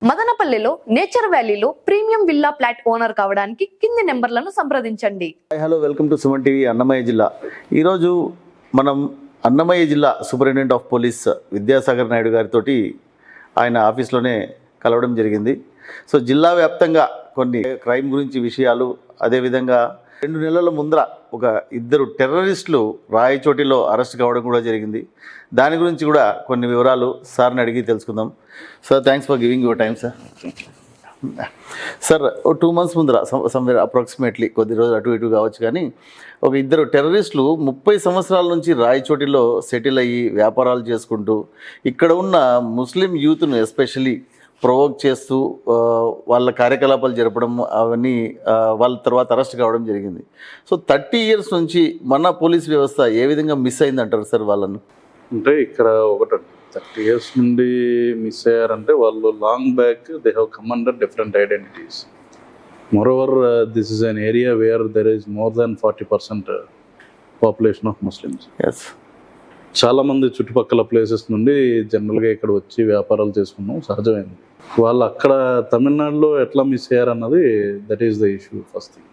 మదనపల్లెలో nature వ్యాలీలో premium villa flat owner కావడానికి కింది నెంబర్లను సంప్రదించండి. Hello, welcome to Suman TV Annamayya జిల్లా. ఈరోజు మనం అన్నమయ్య జిల్లా superintendent of police Vidyasagar Naidu గారితో ఆయన ఆఫీస్లోనే కలవడం జరిగింది. సో జిల్లా వ్యాప్తంగా కొన్ని క్రైమ్ గురించి విషయాలు, అదేవిధంగా 2 నెలల ముందర ఒక ఇద్దరు టెర్రరిస్టులు రాయచోటిలో అరెస్ట్ కావడం కూడా జరిగింది. దాని గురించి కూడా కొన్ని వివరాలు సార్ని అడిగి తెలుసుకుందాం. Sir, thanks for giving your time sir. Sir, 2 months ముందర సమ్వేర్ అప్రాక్సిమేట్లీ, కొద్ది రోజులు అటు ఇటు కావచ్చు, కానీ ఒక ఇద్దరు టెర్రరిస్టులు 30 సంవత్సరాల నుంచి రాయచోటిలో సెటిల్ అయ్యి వ్యాపారాలు చేసుకుంటూ ఇక్కడ ఉన్న ముస్లిం యూత్ను ఎస్పెషలీ ప్రొవోక్ చేస్తూ వాళ్ళ కార్యకలాపాలు జరపడం, అవన్నీ వాళ్ళ తర్వాత అరెస్ట్ కావడం జరిగింది. సో 30 years నుంచి మన పోలీస్ వ్యవస్థ ఏ విధంగా మిస్ అయిందంటారు సార్ వాళ్ళను? అంటే ఇక్కడ ఒకటి 30 years నుండి మిస్ అయ్యారంటే వాళ్ళు long back they have come under different identities. Moreover this is an area where there is more than 40% population of Muslims. Yes, చాలామంది చుట్టుపక్కల ప్లేసెస్ నుండి జనరల్గా ఇక్కడ వచ్చి వ్యాపారాలు చేసుకున్నాం, సహజమైంది. వాళ్ళు అక్కడ తమిళనాడులో ఎట్లా మిస్ అయ్యారన్నది that is the issue. First thing,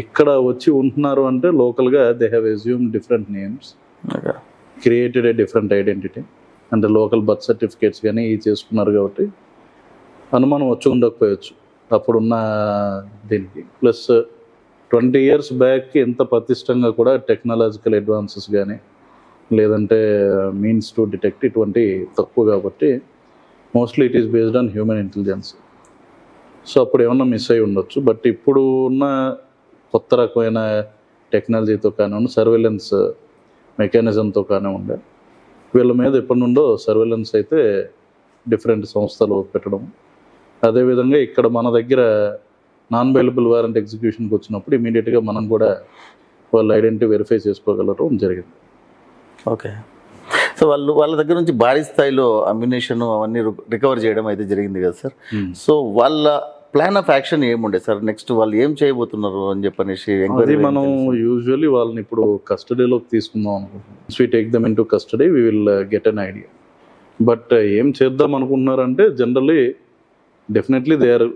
ఇక్కడ వచ్చి ఉంటున్నారు అంటే లోకల్గా they have assume different names, created a different identity, అంటే లోకల్ బర్త్ సర్టిఫికేట్స్ కానీ చేసుకున్నారు కాబట్టి అనుమానం వచ్చి ఉండకపోవచ్చు అప్పుడున్న దీనికి. ప్లస్ 20 years బ్యాక్ ఎంత ప్రతిష్టంగా కూడా టెక్నాలజికల్ అడ్వాన్సెస్ కానీ లేదంటే మీన్స్ టు డిటెక్ట్ ఇటువంటి తక్కువ కాబట్టి mostly it is based on human intelligence. So అప్పుడు ఏమన్నా మిస్ అయి ఉండొచ్చు. బట్ ఇప్పుడు ఉన్న కొత్త రకమైన టెక్నాలజీతో కానివ్వండి, సర్వేలెన్స్ మెకానిజంతో కానివ్వండి, వీళ్ళ మీద ఎప్పటి నుండో సర్వేలెన్స్ అయితే డిఫరెంట్ సంస్థలు పెట్టడం. అదేవిధంగా ఇక్కడ మన దగ్గర నాన్ బెయిలబుల్ వారెంట్ ఎగ్జిక్యూషన్కి వచ్చినప్పుడు ఇమీడియట్గా మనం కూడా వాళ్ళ ఐడెంటిటీ వెరిఫై చేసుకోగలగడం జరిగింది. ఓకే. సో వాళ్ళ దగ్గర నుంచి భారీ స్థాయిలో అమ్యునేషన్ అవన్నీ రికవర్ చేయడం అయితే జరిగింది కదా సార్. సో వాళ్ళ ప్లాన్ ఆఫ్ యాక్షన్ ఏముండే సార్? నెక్స్ట్ వాళ్ళు ఏం చేయబోతున్నారు అని చెప్పనేసి అది మనం యూజువల్లీ వాళ్ళని ఇప్పుడు కస్టడీలోకి తీసుకుందాం అనుకుంటున్నాం. We take them into custody we will get an idea. But ఏం చేద్దాం అనుకుంటున్నారంటే generally definitely they are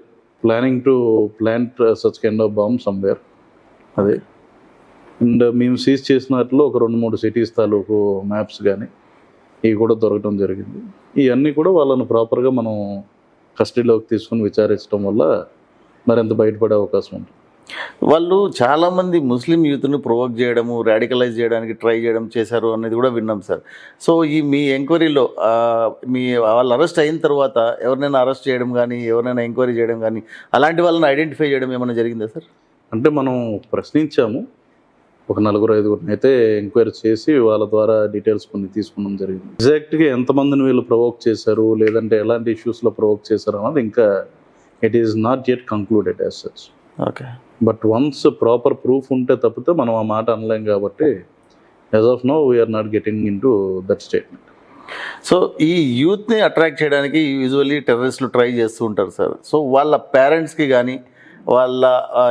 planning to plant such kind of bomb somewhere. అదే అండ్ మేము సీజ్ చేసినట్లు ఒక 2-3 సిటీస్ తాలూకు మ్యాప్స్ కానీ ఇవి కూడా దొరకడం జరిగింది. ఇవన్నీ కూడా వాళ్ళను ప్రాపర్గా మనం కస్టడీలోకి తీసుకుని విచారించడం వల్ల మరింత బయటపడే అవకాశం ఉంటుంది. వాళ్ళు చాలామంది ముస్లిం యూత్ను ప్రొవోక్ చేయడము, రాడికలైజ్ చేయడానికి ట్రై చేయడం చేశారు అనేది కూడా విన్నాం సార్. సో మీ ఎంక్వైరీలో వాళ్ళు అరెస్ట్ అయిన తర్వాత ఎవరినైనా అరెస్ట్ చేయడం కానీ, ఎవరినైనా ఎంక్వైరీ చేయడం కానీ, అలాంటి వాళ్ళని ఐడెంటిఫై చేయడం ఏమైనా జరిగిందా సార్? అంటే మనం ప్రశ్నించాము, ఒక 4-5 అయితే ఎంక్వైరీ చేసి వాళ్ళ ద్వారా డీటెయిల్స్ కొన్ని తీసుకున్నాం జరిగింది. ఎగ్జాక్ట్గా ఎంతమందిని వీళ్ళు ప్రొవోక్ చేశారు, లేదంటే ఎలాంటి ఇష్యూస్లో ప్రొవోక్ చేశారు అన్నది ఇంకా it is not yet concluded as such. Okay. But once proper proof ఉంటే తప్పితే మనం ఆ మాట అనలేం కాబట్టి as of now we're not getting into that statement. So ఈ యూత్ని అట్రాక్ట్ చేయడానికి యూజువల్లీ టెర్రరిస్టులు ట్రై చేస్తూ ఉంటారు సార్. సో వాళ్ళ పేరెంట్స్కి కానీ, వాళ్ళ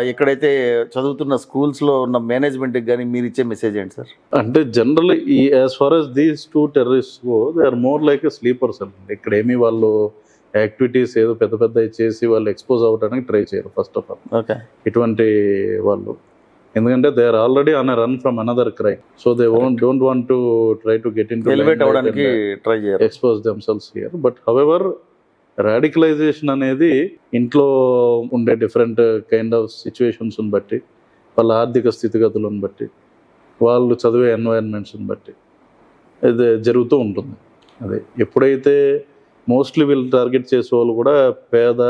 ఎక్కడైతే చదువుతున్న స్కూల్స్లో ఉన్న మేనేజ్మెంట్కి కానీ మీరు ఇచ్చే మెసేజ్ ఏంటి సార్? అంటే generally as far as these 2 terrorists they are more like a sleepers అండి. ఇక్కడ ఏమి వాళ్ళు యాక్టివిటీస్ ఏదో పెద్ద చేసి వాళ్ళు ఎక్స్పోజ్ అవ్వడానికి ట్రై చేయరు ఫస్ట్ ఆఫ్ ఆల్. ఓకే. ఇటువంటి వాళ్ళు ఎందుకంటే they are already on a run from another crime. So they don't want to try to get into elevate అవ్వడానికి ట్రై చేయరు, expose themselves here. But however radicalisation అనేది ఇంట్లో ఉండే different kind of సిచ్యువేషన్స్ని బట్టి, వాళ్ళ ఆర్థిక స్థితిగతులను బట్టి, వాళ్ళు చదివే ఎన్వైరన్మెంట్స్ని బట్టి ఇది జరుగుతూ ఉంటుంది. అదే ఎప్పుడైతే మోస్ట్లీ వీళ్ళు టార్గెట్ చేసే వాళ్ళు కూడా పేద,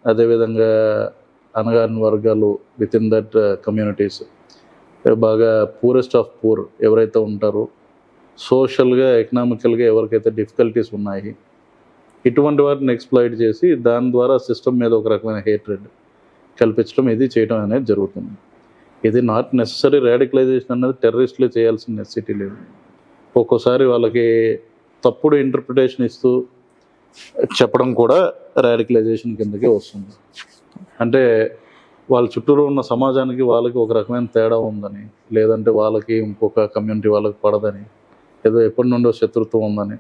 అదేవిధంగా అనగారిన వర్గాలు విత్ ఇన్ దట్ కమ్యూనిటీస్, బాగా పూరెస్ట్ ఆఫ్ పూర్ ఎవరైతే ఉంటారో, సోషల్గా ఎకనామికల్గా ఎవరికైతే డిఫికల్టీస్ ఉన్నాయి, ఇటువంటి వాటిని ఎక్స్ప్లాయిట్ చేసి దాని ద్వారా సిస్టమ్ మీద ఒక రకమైన హేట్రెడ్ కల్పించడం, ఇది చేయడం అనేది జరుగుతుంది. ఇది నాట్ నెససరీ రాడికలైజేషన్ అనేది టెర్రరిస్టులే చేయాల్సిన నెసెసిటీ లేదు. ఒక్కోసారి వాళ్ళకి తప్పుడు ఇంటర్ప్రిటేషన్ ఇస్తూ చెప్పడం కూడా రాడికలైజేషన్ కిందకే వస్తుంది. అంటే వాళ్ళ చుట్టూరు ఉన్న సమాజానికి వాళ్ళకి ఒక రకమైన తేడా ఉందని, లేదంటే వాళ్ళకి ఇంకొక కమ్యూనిటీ వాళ్ళకి పడదని, ఏదో ఎప్పటి నుండో శత్రుత్వం ఉందని,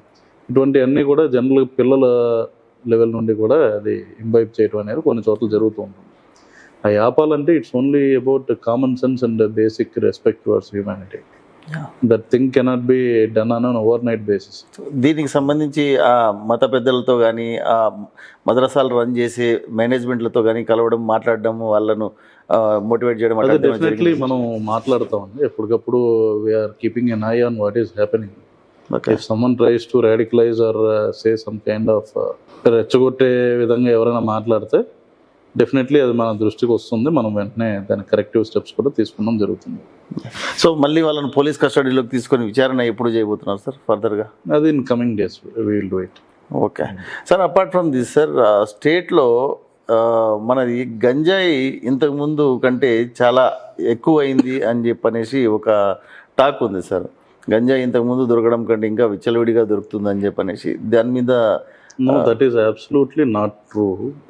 ఇటువంటివన్నీ కూడా జనరల్గా పిల్లల లెవెల్ నుండి కూడా అది ఇంబైబ్ చేయడం అనేది కొన్ని చోట్ల జరుగుతూ ఉంటుంది. అవి ఆపాలంటే it's only about common sense and basic respect towards humanity. That thing cannot be done on an overnight basis. దీనికి సంబంధించి ఆ మత పెద్దలతో కానీ ఆ మద్రసాలు రన్ చేసే మేనేజ్మెంట్లతో కానీ కలవడం, మాట్లాడడం, వాళ్ళను మోటివేట్ చేయడం అదే అట్లా డెఫినెట్లీ మనం మాట్లాడుతామండి ఎప్పటికప్పుడు. We're keeping an eye on what is happening. If someone tries to radicalize or say some kind of రెచ్చగొట్టే విధంగా ఎవరైనా మాట్లాడితే డెఫినెట్లీ అది మన దృష్టికి వస్తుంది. మనం వెంటనే దాని కరెక్టివ్ స్టెప్స్ కూడా తీసుకోవడం జరుగుతుంది. సో మళ్ళీ వాళ్ళని పోలీస్ కస్టడీలోకి తీసుకొని విచారణ ఎప్పుడు చేయబోతున్నారు సార్ ఫర్దర్గా? అది in coming days we will do it. Okay sir, apart from this sir, స్టేట్లో మనది గంజాయి ఇంతకుముందు కంటే చాలా ఎక్కువ అయింది అని చెప్పనేసి ఒక టాక్ ఉంది సార్. గంజాయి ఇంతకుముందు దొరకడం కంటే ఇంకా విచ్చలవిడిగా దొరుకుతుందని చెప్పనేసి, దాని మీద no, that is absolutely not true.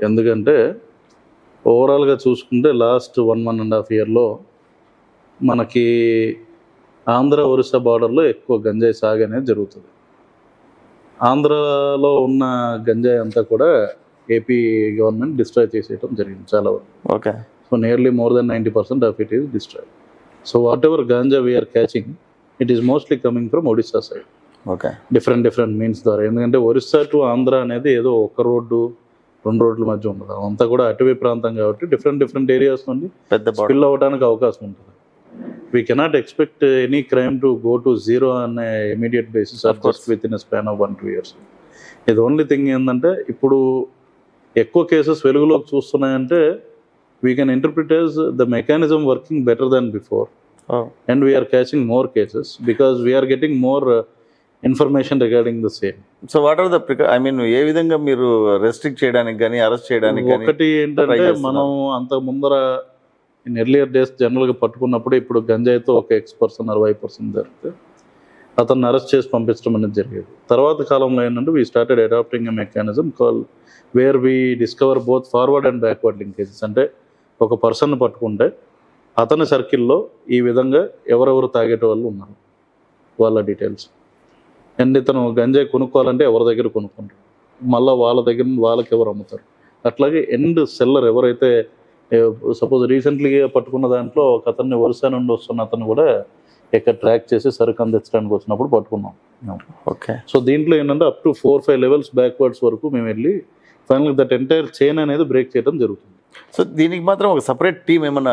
ఎందుకంటే ఓవరాల్గా చూసుకుంటే లాస్ట్ 1.5 ఇయర్లో మనకి ఆంధ్ర ఒరిస్సా బార్డర్లో ఎక్కువ గంజాయి సాగు అనేది జరుగుతుంది. ఆంధ్రాలో ఉన్న గంజాయి అంతా కూడా ఏపీ గవర్నమెంట్ డిస్ట్రాయ్ చేసేయడం జరిగింది చాలా వరకు. Okay. So nearly more than 90% of it is destroy. So whatever ganja we're catching, it is mostly coming from Odisha side. Okay. Different means ద్వారా. ఎందుకంటే ఒరిస్సా టు ఆంధ్ర అనేది ఏదో ఒక రోడ్డు 2 రోడ్ల మధ్య ఉండదు. అంతా కూడా అటవీ ప్రాంతం కాబట్టి డిఫరెంట్ ఏరియాస్ నుండి పెద్ద స్పిల్ అవ్వడానికి అవకాశం ఉంటుంది. We cannot expect any crime to go to zero అనే immediate basis of just within span of 1-2 years. ఇది ఓన్లీ థింగ్ ఏంటంటే ఇప్పుడు ఎక్కువ కేసెస్ వెలుగులోకి చూస్తున్నాయంటే we can interpret as the mechanism working better than before. And we are catching more cases because we are getting more information regarding the same. So what are the I mean ఏ విధంగా మీరు restrict చేయడానికి కానీ arrest చేయడానికి కానీ? ఒకటి ఏంటంటే మనం అంత ముందర ఇన్ ఎర్లియర్ డేస్ జనరల్గా పట్టుకున్నప్పుడు ఇప్పుడు గంజాయితో ఒక X% or Y% జరిగితే అతన్ని అరెస్ట్ చేసి పంపించడం అనేది జరిగేది. తర్వాత కాలంలో ఏంటంటే we started adopting a mechanism call where we discover both forward and backward linkages. అంటే ఒక పర్సన్ పట్టుకుంటే అతని సర్కిల్లో ఈ విధంగా ఎవరెవరు తాగేట వాళ్ళు ఉన్నారు, వాళ్ళ డీటెయిల్స్, అండ్ ఇతను గంజాయి కొనుక్కోవాలంటే ఎవరి దగ్గర కొనుక్కుంటారు, మళ్ళీ వాళ్ళ దగ్గర వాళ్ళకి ఎవరు అమ్ముతారు. అట్లాగే ఎండ్ సెల్లర్ ఎవరైతే సపోజ్ రీసెంట్లీగా పట్టుకున్న దాంట్లో ఒక అతన్ని ఒరిస్సా నుండి వస్తున్న అతను కూడా ఎక్కడ ట్రాక్ చేసి సరుకు అందించడానికి వచ్చినప్పుడు పట్టుకున్నాం. ఓకే. సో దీంట్లో ఏంటంటే అప్ టు 4-5 levels బ్యాక్వర్డ్స్ వరకు మేము వెళ్ళి ఫైనల్ దట్ ఎంటైర్ చైన్ అనేది బ్రేక్ చేయడం జరుగుతుంది. సో దీనికి మాత్రం ఒక సపరేట్ టీం ఏమన్నా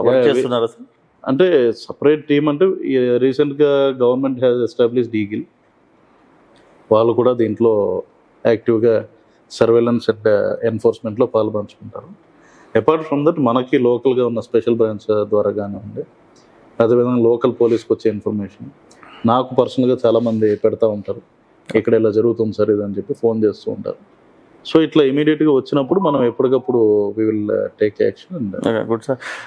వర్క్ చేస్తున్నారా సార్? అంటే సపరేట్ టీం అంటే రీసెంట్గా గవర్నమెంట్ హ్యాస్ ఎస్టాబ్లిష్డ్ ఈగిల్. వాళ్ళు కూడా దీంట్లో యాక్టివ్గా సర్వేలెన్స్ అండ్ ఎన్ఫోర్స్మెంట్లో పాల్పంచుకుంటారు. అపార్ట్ ఫ్రమ్ దట్ మనకి లోకల్గా ఉన్న స్పెషల్ బ్రాంచ్ ద్వారా కానివ్వండి, అదేవిధంగా లోకల్ పోలీస్కి వచ్చే ఇన్ఫర్మేషన్ నాకు పర్సనల్గా చాలామంది పెడతా ఉంటారు, ఇక్కడ ఇలా జరుగుతుంది సార్ ఇది అని చెప్పి ఫోన్ చేస్తూ ఉంటారు. సో ఇట్లా ఇమీడియట్గా వచ్చినప్పుడు మనం ఎప్పటికప్పుడు we will take action and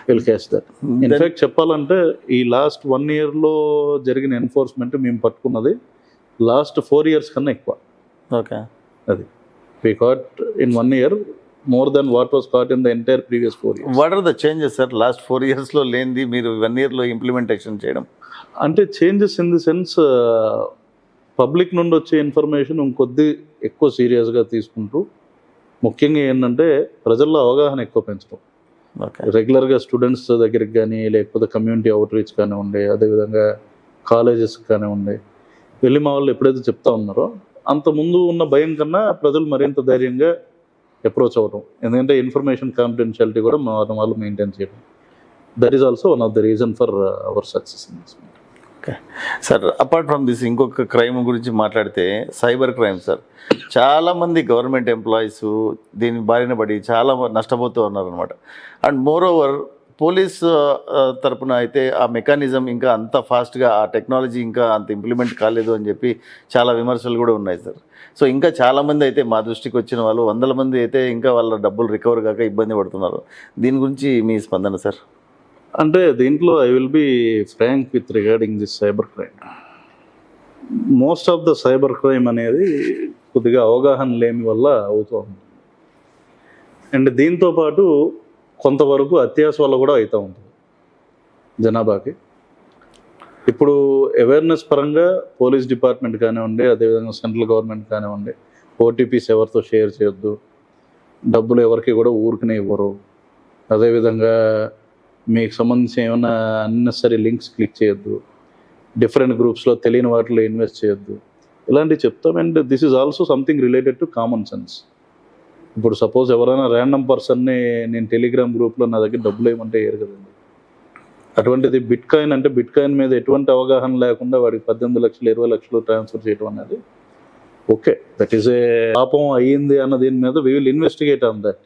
will catch that. In fact చెప్పాలంటే ఈ లాస్ట్ 1 yearలో జరిగిన ఎన్ఫోర్స్మెంట్ మేము పట్టుకున్నది లాస్ట్ 4 years కన్నా ఎక్కువ. ఓకే. అది we caught in 1 year more than what was caught in the entire previous 4 years. What are the changes sir last 4 yearsలో లేనిది మీరు 1 yearలో ఇంప్లిమెంటేషన్ చేయడం? అంటే changes in the sense public నుండి వచ్చే ఇన్ఫర్మేషన్ ఇంకొద్ది ఎక్కువ సీరియస్గా తీసుకుంటూ, ముఖ్యంగా ఏంటంటే ప్రజల్లో అవగాహన ఎక్కువ పెంచడం. ఓకే. రెగ్యులర్గా స్టూడెంట్స్ దగ్గరికి కానీ లేకపోతే కమ్యూనిటీ అవుట్ రీచ్ కానివ్వండి, అదేవిధంగా కాలేజెస్కి కానివ్వండి వెళ్ళి మా వాళ్ళు ఎప్పుడైతే చెప్తా ఉన్నారో అంత ముందు ఉన్న భయం కన్నా ప్రజలు మరింత ధైర్యంగా అప్రోచ్ అవ్వడం. ఎందుకంటే ఇన్ఫర్మేషన్ కాన్ఫిడెన్షియాలిటీ కూడా వాళ్ళు మెయింటైన్ చేయడం. That is also one of the reason for our success in this. Okay sir, apart from this ఇంకొక క్రైమ్ గురించి మాట్లాడితే సైబర్ క్రైమ్ సార్. చాలామంది గవర్నమెంట్ ఎంప్లాయీస్ దీని బారిన పడి చాలా నష్టపోతూ ఉన్నారనమాట. అండ్ మోర్ ఓవర్ పోలీస్ తరపున అయితే ఆ మెకానిజం ఇంకా అంత ఫాస్ట్గా, ఆ టెక్నాలజీ ఇంకా అంత ఇంప్లిమెంట్ కాలేదు అని చెప్పి చాలా విమర్శలు కూడా ఉన్నాయి సార్. సో ఇంకా చాలామంది అయితే మా దృష్టికి వచ్చిన వాళ్ళు 100 మంది అయితే ఇంకా వాళ్ళ డబ్బులు రికవర్ కాక ఇబ్బంది పడుతున్నారు. దీని గురించి మీ స్పందన సార్? అంటే దీంట్లో I will be frank with regarding this cyber crime. Most of the cyber crime అనేది కొద్దిగా అవగాహన లేని వల్ల అవుతూ ఉంటుంది. అండ్ దీంతోపాటు కొంతవరకు అత్యాస వల్ల కూడా అవుతూ ఉంటుంది జనాభాకి. ఇప్పుడు అవేర్నెస్ పరంగా పోలీస్ డిపార్ట్మెంట్ కానివ్వండి, అదేవిధంగా సెంట్రల్ గవర్నమెంట్ కానివ్వండి, ఓటీపీస్ ఎవరితో షేర్ చేయొద్దు, డబ్బులు ఎవరికి కూడా ఊరికనే ఇవ్వరు, అదేవిధంగా మీకు సంబంధించిన ఏమైనా అన్నెసరీ లింక్స్ క్లిక్ చేయొద్దు, డిఫరెంట్ గ్రూప్స్లో తెలియని వాటిలో ఇన్వెస్ట్ చేయొద్దు, ఇలాంటివి చెప్తాం. And this is also something related to common sense. ఇప్పుడు సపోజ్ ఎవరైనా ర్యాండమ్ పర్సన్ని నేను టెలిగ్రామ్ గ్రూప్లో నా దగ్గర డబ్బులు ఏమంటే వేయరు కదండి. అటువంటిది బిట్ కాయిన్ అంటే బిట్ కాయిన్ మీద ఎటువంటి అవగాహన లేకుండా వాడికి 18 లక్షలు 20 లక్షలు ట్రాన్స్ఫర్ చేయడం అనేది ఓకే, దట్ ఈస్ ఏ పాపం అయ్యింది అన్న దీని మీద we will investigate on that.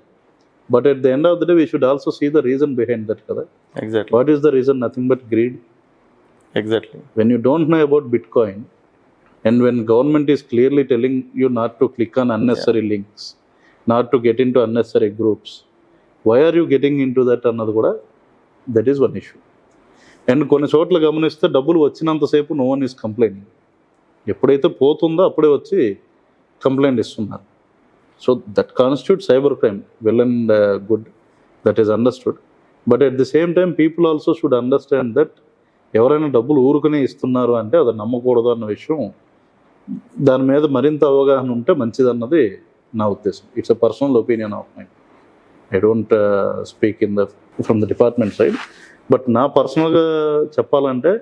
But at the end of the day we should also see the reason behind that కదా. Exactly. What is the reason? Nothing but greed. Exactly. When you don't know about Bitcoin and when government is clearly telling you not to click on unnecessary links, not to get into unnecessary groups, why are you getting into that అన్నది కూడా that is one issue. And కొన్ని చోట్ల గమనిస్తే డబ్బులు వచ్చినంతసేపు no one is complaint. ఎప్పుడైతే పోతుందో అప్పుడే వచ్చి కంప్లైంట్ ఇస్తున్నారు. So that constitute cyber crime. Well and good, that is understood. But at the same time people also should understand that ఎవరైనా డబ్బులు ఊరుకునే ఇస్తున్నారు అంటే అది నమ్మకూడదు అన్న విషయం, దాని మీద మరింత అవగాహన ఉంటే మంచిదన్నది నా ఉద్దేశం. It's a personal opinion of mind. I don't speak from the department side. But నా పర్సనల్గా చెప్పాలంటే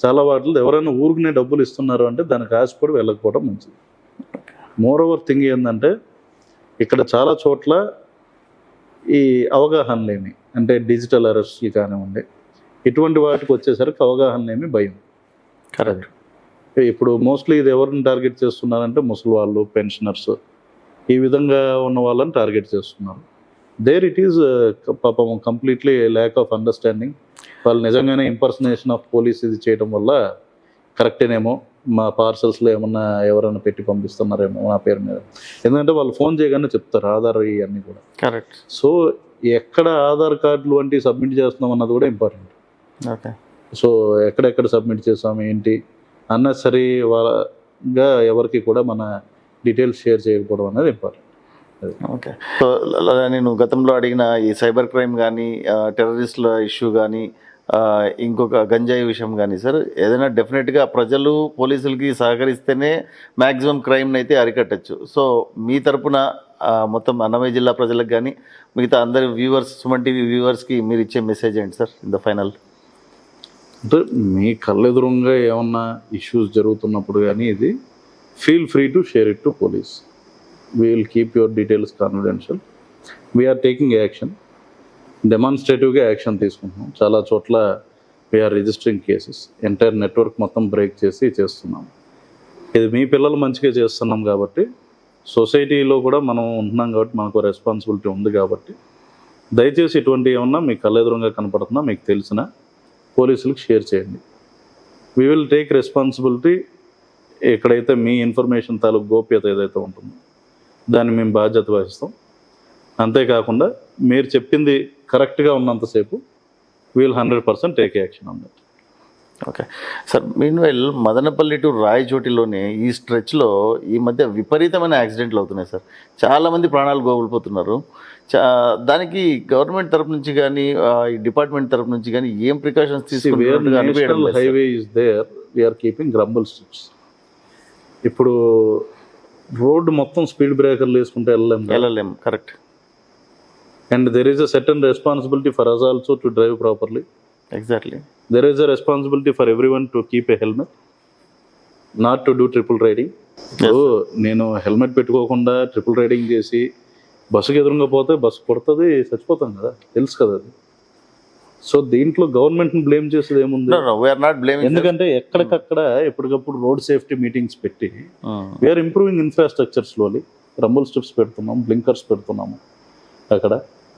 చాలా వాటిలో ఎవరైనా ఊరుకునే డబ్బులు ఇస్తున్నారు అంటే దానికి ఆశపడి వెళ్ళకపోవడం మంచిది. మోర్ ఓవర్ థింగ్ ఏంటంటే ఇక్కడ చాలా చోట్ల ఈ అవగాహన లేమి, అంటే డిజిటల్ అరెస్ట్కి కానివ్వండి, ఇటువంటి వాటికి వచ్చేసరికి అవగాహన లేమి, భయం. కరెక్ట్. ఇప్పుడు మోస్ట్లీ ఇది ఎవరిని టార్గెట్ చేస్తున్నారంటే ముసలి వాళ్ళు, పెన్షనర్స్, ఈ విధంగా ఉన్న వాళ్ళని టార్గెట్ చేస్తున్నారు. దేర్ ఇట్ ఈజ్ పాపం కంప్లీట్లీ ల్యాక్ ఆఫ్ అండర్స్టాండింగ్. వాళ్ళు నిజంగానే ఇంపర్సనేషన్ ఆఫ్ పోలీస్ ఇది చేయడం వల్ల కరెక్టేనేమో, మా పార్సల్స్లో ఏమన్నా ఎవరైనా పెట్టి పంపిస్తున్నారేమో నా పేరు మీద, ఎందుకంటే వాళ్ళు ఫోన్ చేయగానే చెప్తారు ఆధార్ ఇవన్నీ కూడా. కరెక్ట్. సో ఎక్కడ ఆధార్ కార్డులు వంటివి సబ్మిట్ చేస్తున్నాం అన్నది కూడా ఇంపార్టెంట్. ఓకే. సో ఎక్కడెక్కడ సబ్మిట్ చేసాం ఏంటి అన్నెసరీగా ఎవరికి కూడా మన డీటెయిల్స్ షేర్ చేయకపోవడం అనేది ఇంపార్టెంట్. ఓకే. సో నేను గతంలో అడిగిన ఈ సైబర్ క్రైమ్ కానీ, టెర్రరిస్టుల ఇష్యూ కానీ, ఇంకొక గంజాయి విషయం కానీ సార్, ఏదైనా డెఫినెట్గా ప్రజలు పోలీసులకి సహకరిస్తేనే మ్యాక్సిమం క్రైమ్ని అయితే అరికట్టచ్చు. సో మీ తరపున మొత్తం అన్నమయ్య జిల్లా ప్రజలకు కానీ మిగతా అందరి వ్యూవర్స్, సుమన్ టీవీ వ్యూవర్స్కి మీరు ఇచ్చే మెసేజ్ ఏంటి సార్ ఇన్ ద ఫైనల్? అంటే మీ కళ్ళెదురుగా ఏమన్నా ఇష్యూస్ జరుగుతున్నప్పుడు కానీ ఇది feel free to share it to police. We will keep your details confidential. We are taking action, డెమాన్స్ట్రేటివ్గా యాక్షన్ తీసుకుంటున్నాం. చాలా చోట్ల we are registering cases, entire network మొత్తం బ్రేక్ చేసి చేస్తున్నాం. ఇది మీ పిల్లలు మంచిగా చేస్తున్నాం కాబట్టి, సొసైటీలో కూడా మనం ఉంటున్నాం కాబట్టి మనకు రెస్పాన్సిబిలిటీ ఉంది కాబట్టి, దయచేసి ఇటువంటి ఏమన్నా మీ కళ్ళెదురుగా కనపడుతున్నా మీకు తెలిసిన పోలీసులకు షేర్ చేయండి. We will take responsibility. ఎక్కడైతే మీ ఇన్ఫర్మేషన్ తాలూకు గోప్యత ఏదైతే ఉంటుందో దాన్ని మేము బాధ్యత వహిస్తాం. అంతేకాకుండా మీరు చెప్పింది కరెక్ట్గా ఉన్నంతసేపు we'll 100% take action on that. Okay sir. Meanwhile Madanapalli to రాయచోటిలోనే ఈ స్ట్రెచ్లో ఈ మధ్య విపరీతమైన యాక్సిడెంట్లు అవుతున్నాయి సార్. చాలామంది ప్రాణాలు కోల్పోతున్నారు. దానికి గవర్నమెంట్ తరపు నుంచి కానీ, ఈ డిపార్ట్మెంట్ తరపు నుంచి కానీ ఏం ప్రికాషన్స్ తీసుకుంటున్నారు? Highway is there, we're keeping rumble strips. ఇప్పుడు రోడ్డు మొత్తం స్పీడ్ బ్రేకర్లు వేసుకుంటే వెళ్ళలేం. Correct. And there is a certain responsibility for us also to drive properly. Exactly. There is a responsibility for everyone to keep a helmet, not to do triple riding. So నేను helmet పెట్టుకోకుండా triple riding చేసి బస్సుకి ఎదురుగా పోతే bus కొడుతుంది, చచ్చిపోతాం కదా, తెలుసు కదా అది. సో దీంట్లో గవర్నమెంట్ని బ్లేమ్ చేసేది ఏముంది? ఎందుకంటే ఎక్కడికక్కడ ఎప్పటికప్పుడు రోడ్ సేఫ్టీ మీటింగ్స్ పెట్టి we're improving infrastructure slowly. Rumble strips పెడుతున్నాం, బ్లింకర్స్ పెడుతున్నాము, అక్కడ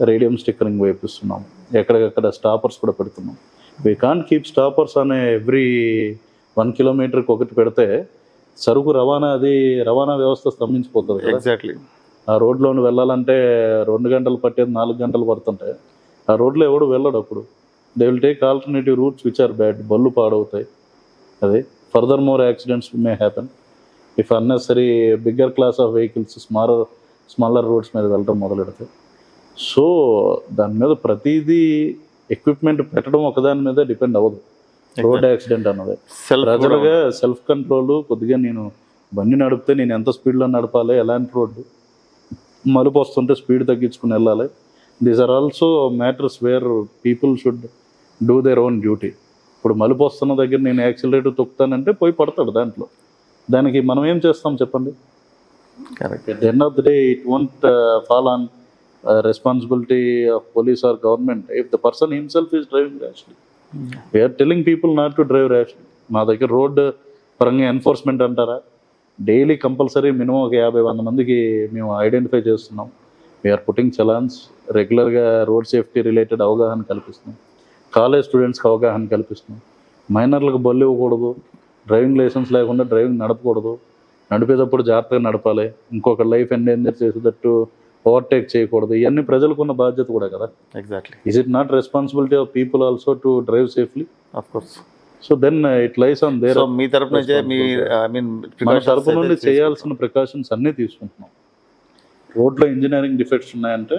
రేడియం స్టిక్కరింగ్ వేపిస్తున్నాము, ఎక్కడికక్కడ స్టాపర్స్ కూడా పెడుతున్నాం. వీ కాంట్ కీప్ స్టాపర్స్ అనే ఎవ్రీ 1 కిలోమీటర్కి ఒకటి పెడితే సరుకు రవాణా వ్యవస్థ స్తంభించిపోతుంది. ఎగ్జాక్ట్లీ. ఆ రోడ్లోని వెళ్ళాలంటే 2 గంటలు పట్టేది 4 గంటలు పడుతుంటాయి. ఆ రోడ్లో ఎవడు వెళ్ళడు. అప్పుడు they will take alternative routes which are bad. బళ్ళు పాడవుతాయి. అదే further more accidents may happen if unnecessary bigger class of vehicles smaller roads మీద వెళ్ళడం మొదలెడతాయి. సో దాని మీద ప్రతిదీ ఎక్విప్మెంట్ పెట్టడం ఒకదాని మీద డిపెండ్ అవ్వదు. రోడ్ యాక్సిడెంట్ అన్నది ప్రజలుగా సెల్ఫ్ కంట్రోల్ కొద్దిగా నేను బండి నడిపితే నేను ఎంత స్పీడ్లో నడపాలి, ఎలాంటి రోడ్డు, మలుపు వస్తుంటే స్పీడ్ తగ్గించుకుని వెళ్ళాలి. These are also matters where people should do their own duty. ఇప్పుడు మలుపు వస్తున్న దగ్గర నేను యాక్సిలరేటర్ తొక్కుతానంటే పోయి పడతాడు దాంట్లో. దానికి మనం ఏం చేస్తాం చెప్పండి? Correct. At the end of the day, it won't fall on responsibility of police or government if the person himself is driving rashly. We are telling people not to drive rashly. మా దగ్గర road పరంగా enforcement అంటారా, daily compulsory minimum ఒక 50-100 మందికి మేము identify చేస్తున్నాం. We are putting challans, రెగ్యులర్గా road safety related అవగాహన కల్పిస్తున్నాం, కాలేజ్ స్టూడెంట్స్కి అవగాహన కల్పిస్తున్నాం. మైనర్లకు బళ్ళు ఇవ్వకూడదు, డ్రైవింగ్ లైసెన్స్ లేకుండా డ్రైవింగ్ నడపకూడదు, నడిపేటప్పుడు జాగ్రత్తగా నడపాలి, ఇంకొక లైఫ్ ఎండేంజర్ చేసేటట్టు ఓవర్టేక్ చేయకూడదు. ఇవన్నీ ప్రజలకున్న బాధ్యత కూడా కదా. Exactly. Is it not responsibility of people also to drive safely? Of course. So then it lies on there. సో మీ తరపు నుంచే మీ ఐ మీన్ మన తరపు నుండి చేయాల్సిన ప్రికాషన్స్ అన్నీ తీసుకుంటున్నాం. రోడ్లో ఇంజనీరింగ్ డిఫెక్ట్స్ ఉన్నాయంటే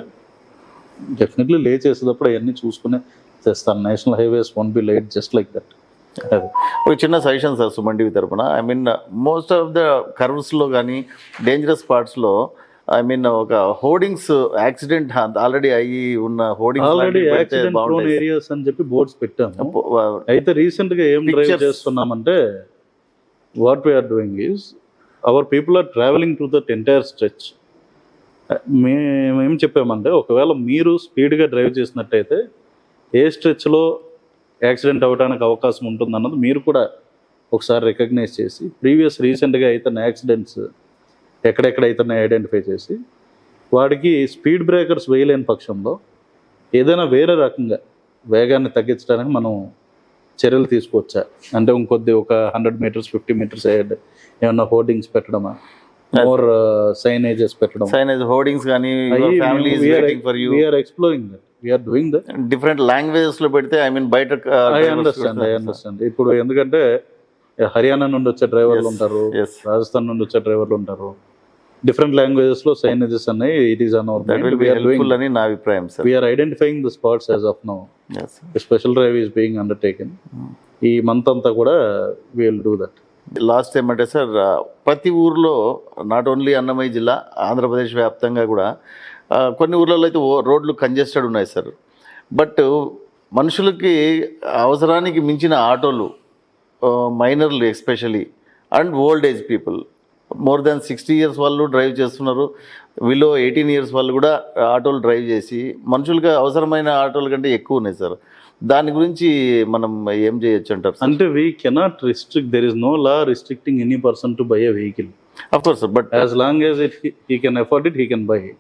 డెఫినెట్లీ లే చేసేటప్పుడు అవన్నీ చూసుకునే చేస్తాను. National highways won't be late just like that. ఒక చిన్న సజెషన్ సార్ సుమన్ టీవీ తరపున. I mean most of the కర్వ్స్లో కానీ డేంజరస్ పార్ట్స్లో ఐ మీన్ ఒక హోర్డింగ్స్ యాక్సిడెంట్ ఆల్రెడీ అయ్యి ఉన్న already hoardings accident prone areas అని చెప్పి బోర్డ్స్ పెట్టాము. అయితే రీసెంట్గా ఏం డ్రైవ్ చేస్తున్నామంటే what we are doing is our people are travelling to that entire stretch. మేమేం చెప్పామంటే ఒకవేళ మీరు స్పీడ్గా డ్రైవ్ చేసినట్టయితే ఏ స్ట్రెచ్లో యాక్సిడెంట్ అవ్వడానికి అవకాశం ఉంటుంది అన్నది మీరు కూడా ఒకసారి రికగ్నైజ్ చేసి రీసెంట్గా అవుతున్న యాక్సిడెంట్స్ ఎక్కడెక్కడైతున్నాయి ఐడెంటిఫై చేసి వాడికి స్పీడ్ బ్రేకర్స్ వేయలేని పక్షంలో ఏదైనా వేరే రకంగా వేగాన్ని తగ్గించడానికి మనం చర్యలు తీసుకోవచ్చా అంటే ఇంకొద్ది ఒక 100 మీటర్స్ 50 మీటర్స్ అయ్యాడు ఏమన్నా హోర్డింగ్స్ పెట్టడమా, మోర్ సైనేజెస్ పెట్టడం, సైనేజ్ హోర్డింగ్స్ కానీ family is waiting for you. We are exploring that, we are doing that. Different languages లో పెడితే ఐ మీన్ బయట ఐ అండర్స్టాండ్. ఇప్పుడు ఎందుకంటే హర్యానా నుండి వచ్చే డ్రైవర్లు ఉంటారు, రాజస్థాన్ నుండి వచ్చే డ్రైవర్లు ఉంటారు, డిఫరెంట్ లాంగ్వేజెస్ లో సైనేజెస్ అన్నాయి. It is on our mind. We are doing అని నా అభిప్రాయం sir. We are identifying the spots as of now. Special drive is being undertaken. ఈ మంత్ అంతా కూడా వి విల్ డూ దట్. లాస్ట్ ఏమంటే సార్ ప్రతి ఊర్లో నాట్ ఓన్లీ అన్నమయ్య జిల్లా ఆంధ్రప్రదేశ్ వ్యాప్తంగా కూడా కొన్ని ఊర్లలో అయితే రోడ్లు కంజెస్టెడ్ ఉన్నాయి సార్. బట్ మనుషులకి అవసరానికి మించిన ఆటోలు, మైనర్లు especially and old age people, more than 60 years వాళ్ళు డ్రైవ్ చేస్తున్నారు. వీళ్ళు 18 ఇయర్స్ వాళ్ళు కూడా ఆటోలు డ్రైవ్ చేసి మనుషులకి అవసరమైన ఆటోల కంటే ఎక్కువ ఉన్నాయి సార్. దాని గురించి మనం ఏం చేయొచ్చు అంటారు? అంటే we cannot restrict, there is no law restricting any person to buy a vehicle. Of course sir, but as long as he can afford it, he can buy it.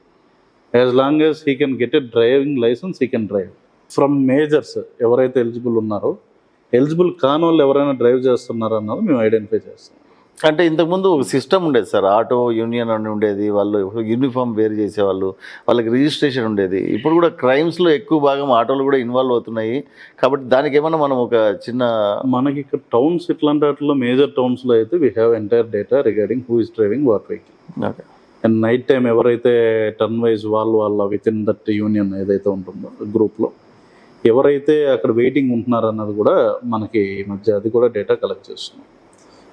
As long as he can get a driving licence, he can drive. From majors ఎవరైతే eligible ఉన్నారో, eligible కాని వాళ్ళు ఎవరైనా drive చేస్తున్నారో అన్నది మేము identify చేస్తాం. అంటే ఇంతకుముందు ఒక సిస్టమ్ ఉండేది సార్, ఆటో యూనియన్ అని ఉండేది, వాళ్ళు యూనిఫామ్ వేర్ చేసేవాళ్ళు, వాళ్ళకి రిజిస్ట్రేషన్ ఉండేది. ఇప్పుడు కూడా క్రైమ్స్లో ఎక్కువ భాగం ఆటోలు కూడా ఇన్వాల్వ్ అవుతున్నాయి. కాబట్టి దానికి ఏమన్నా మనం ఒక చిన్న మనకి ఇక్కడ టౌన్స్ ఇట్లాంటి వాటిలో మేజర్ టౌన్స్లో అయితే we have entire data regarding who is driving what vehicle. Okay. And night time ఎవరైతే టర్న్ వైజ్ వాళ్ళ విత్ ఇన్ దట్ యూనియన్ ఏదైతే ఉంటుందో గ్రూప్లో ఎవరైతే అక్కడ వెయిటింగ్ ఉంటున్నారో అన్నది కూడా మనకి ఈ మధ్య అది కూడా డేటా కలెక్ట్ చేస్తున్నాం.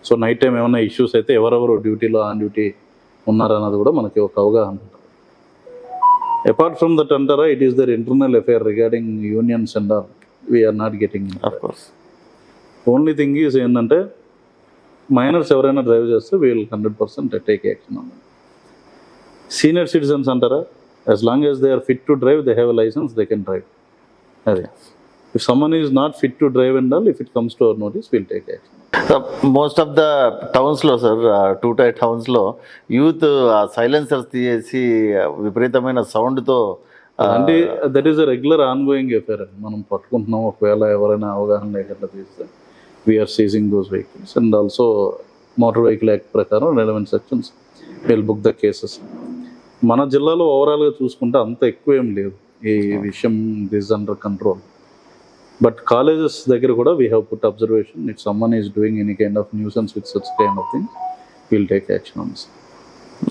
సో నైట్ టైం ఏమైనా ఇష్యూస్ అయితే ఎవరెవరు డ్యూటీలో ఆన్ డ్యూటీ ఉన్నారన్నది కూడా మనకి ఒక అవగాహన ఉంటుంది. అపార్ట్ ఫ్రమ్ దట్ అంటారా, it is their internal affair regarding unions and all, we are not getting. Of course only thing is ఏంటంటే మైనర్స్ ఎవరైనా డ్రైవ్ చేస్తే we'll 100% take action on them. Senior citizens అంటారా, as long as they are fit to drive, they have a licence, they can drive. అదే if someone is not fit to drive and all, if it comes to our notice wheel take action. Most of the టౌన్స్లో sir, 2 tier టౌన్స్లో youth silencers తీసేసి విపరీతమైన సౌండ్తో అంటే that is a regular ongoing affair. మనం పట్టుకుంటున్నాం, ఒకవేళ ఎవరైనా అవగాహన లేకుండా తీస్తే we are seizing those vehicles and also motor vehicle act ప్రకారం relevant sections will book the cases. మన జిల్లాలో ఓవరాల్గా చూసుకుంటే అంత ఎక్కువ ఏం లేదు ఈ విషయం, this under control. But colleges దగ్గర కూడా we have put observation. If someone is doing any kind of nuisance with such kind of things, will take action on this.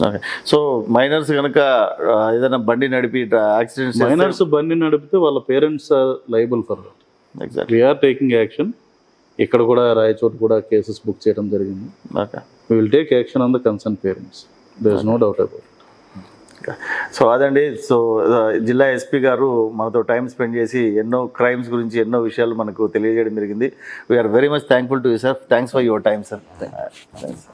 Okay. So minors కనుక ఏదైనా బండి నడిపి యాక్సిడెంట్స్, మైనర్స్ బండి నడిపితే వాళ్ళ parents are liable for that. Exactly. We're taking action. ఇక్కడ కూడా రాయచోటు కూడా కేసెస్ బుక్ చేయడం జరిగింది. Okay. we will take action on the concerned parents. There is no doubt about it. So అదండి. సో జిల్లా ఎస్పీ గారు మనతో టైం స్పెండ్ చేసి ఎన్నో క్రైమ్స్ గురించి ఎన్నో విషయాలు మనకు తెలియజేయడం జరిగింది. We're very much thankful to you sir. Thanks for your time sir. Thanks.